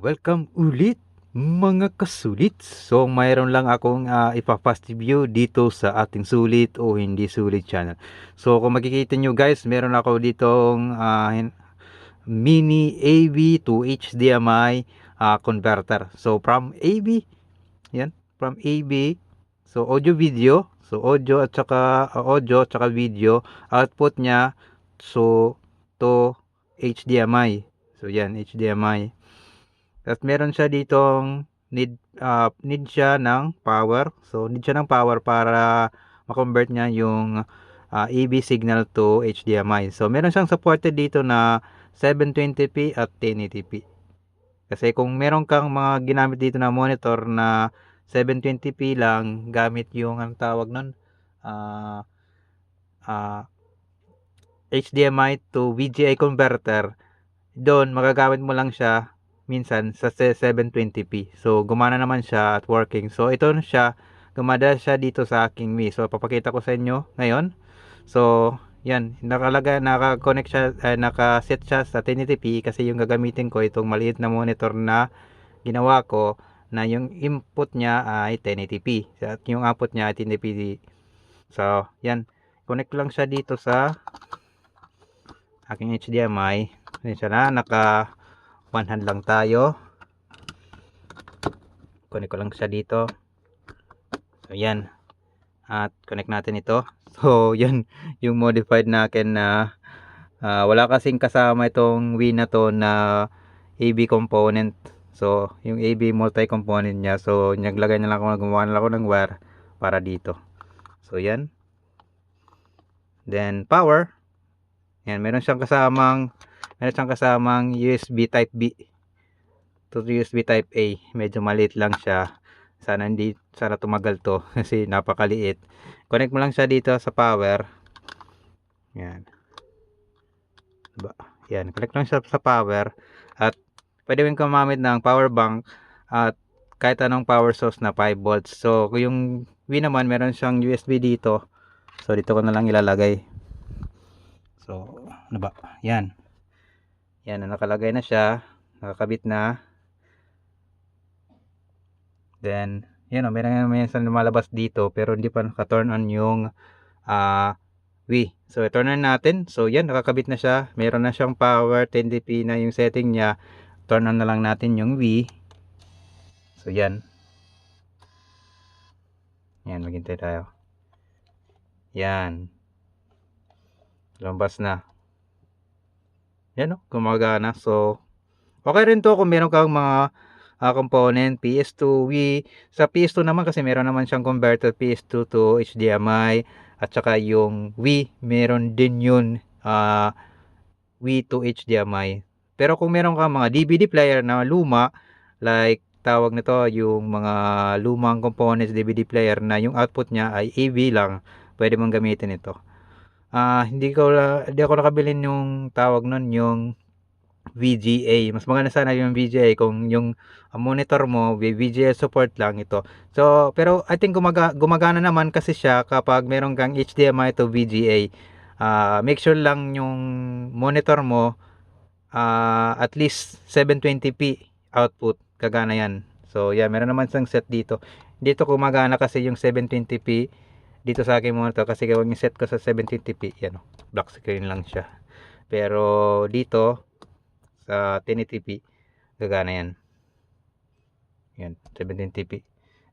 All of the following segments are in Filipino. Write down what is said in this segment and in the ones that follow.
Welcome ulit mga kasulit. So mayroon lang akong ipapast review dito sa ating sulit o hindi sulit channel. So kung makikita nyo guys, meron ako ditong mini AV to HDMI converter. So from AV, yan, from AV, so audio video, so audio at saka video output niya so to HDMI. So yan, HDMI. Tapos meron siya ditong need siya ng power. So need siya ng power para ma-convert niya yung AV signal to HDMI. So meron siyang supported dito na 720p at 1080p. Kasi kung meron kang mga ginamit dito na monitor na 720p lang gamit yung ang tawag nun HDMI to VGA converter, doon magagamit mo lang siya minsan sa 720p. So gumana naman siya at working. So ito siya, gumana siya dito sa aking Mi. So papakita ko sa inyo ngayon. So yan, naka-connect siya, naka-set siya sa 1080p kasi yung gagamitin ko itong maliit na monitor na ginawa ko na yung input niya ay 1080p at yung output niya ay 1080p. So yan, connect lang siya dito sa aking HDMI. Siya na, naka one hand lang tayo. Connect ko lang siya dito. So yan, at connect natin ito. So yan yung modified natin na wala kasing kasama itong Wii na to na AV component. So yung AV multi-component niya. So naglagay na lang ako, gumawa na lang ako ng wire para dito. So yan. Then power. Yan, meron siyang kasamang USB type B to USB type A. Medyo maliit lang siya. Sana tumagal to kasi napakaliit. Connect mo lang siya dito sa power. Yan. Diba? Yan, connect lang siya sa power at pwede mo gumamit ng power bank at kahit anong power source na 5 volts. So, kung yung Wii naman meron siyang USB dito. So, dito ko na lang ilalagay. So, ano ba? Yan. Yan, nakalagay na siya. Nakakabit na. Then, yan o, meron minsan lumalabas dito pero hindi pa naka-turn on yung Wii. So, turn on natin. So, yan, nakakabit na siya. Meron na siyang power, 1080p na yung setting niya. Turn on na lang natin yung Wii. So, yan. Yan, maghintay tayo. Yan. Lumabas na. Yan o, gumagana. So, okay rin to kung meron kang mga component, PS2, Wii. Sa PS2 naman kasi meron naman siyang converter PS2 to HDMI. At saka yung Wii, meron din yun Wii to HDMI. Pero kung meron kang mga DVD player na luma, like tawag nito yung mga lumang components DVD player na yung output niya ay AV lang, pwede mong gamitin ito. Hindi ako nakabili yung tawag nun, yung VGA. Mas maganda sana yung VGA kung yung monitor mo VGA support lang ito. So, pero I think gumagana naman kasi siya kapag meron kang HDMI to VGA. Make sure lang yung monitor mo at least 720p output, kagana yan. So, yeah, meron naman siyang set dito. Dito gumagana kasi yung 720p dito sa aking monitor kasi kung i-set ko sa 720p, yan, black screen lang siya. Pero dito sa 1080p gagana yan. Yan, 720p.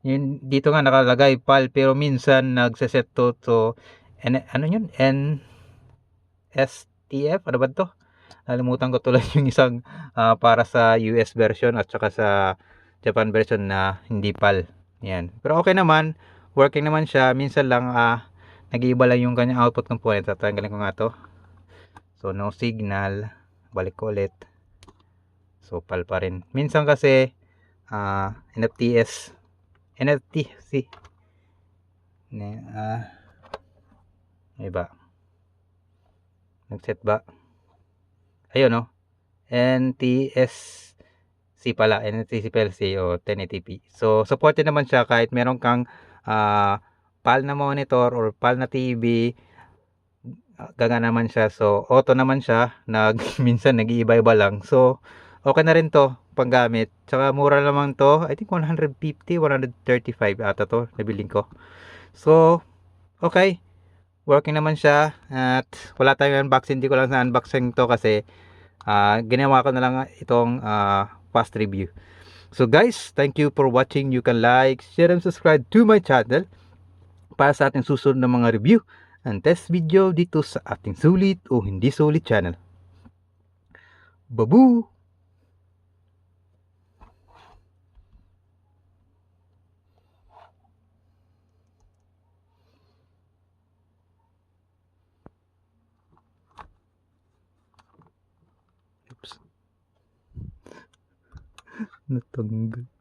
Yun, dito nga nakalagay PAL pero minsan nagse-set to ano yun? NSTF? Ano ba to? Nalimutan ko tuloy yung isang para sa US version at saka sa Japan version na hindi PAL. Yan. Pero okay naman. Working naman siya. Minsan lang nag-iiba lang yung kanyang output component. Tatanggalin ko nga to. So, no signal. Balik ko ulit. So, PAL pa rin. Minsan kasi NFC. Iba. Nag-set ba? Ayun, no? NTSC pala. NTSC PLC o 1080p. So, supported naman siya kahit meron kang PAL na monitor or PAL na TV. Gagana naman siya. So, auto naman siya. Minsan nag-iiba-iba lang. So, Okay na rin to panggamit. Tsaka mura naman to. I think 150, 135 ata to nabiling ko. So, okay. Working naman siya at wala tayong unboxing. Hindi ko lang na unboxing to kasi ginawa ko na lang itong fast review. So guys, thank you for watching. You can like, share, and subscribe to my channel para sa ating susunod na mga review and test video dito sa ating sulit o hindi sulit channel. Babu! Oops. Natanggal.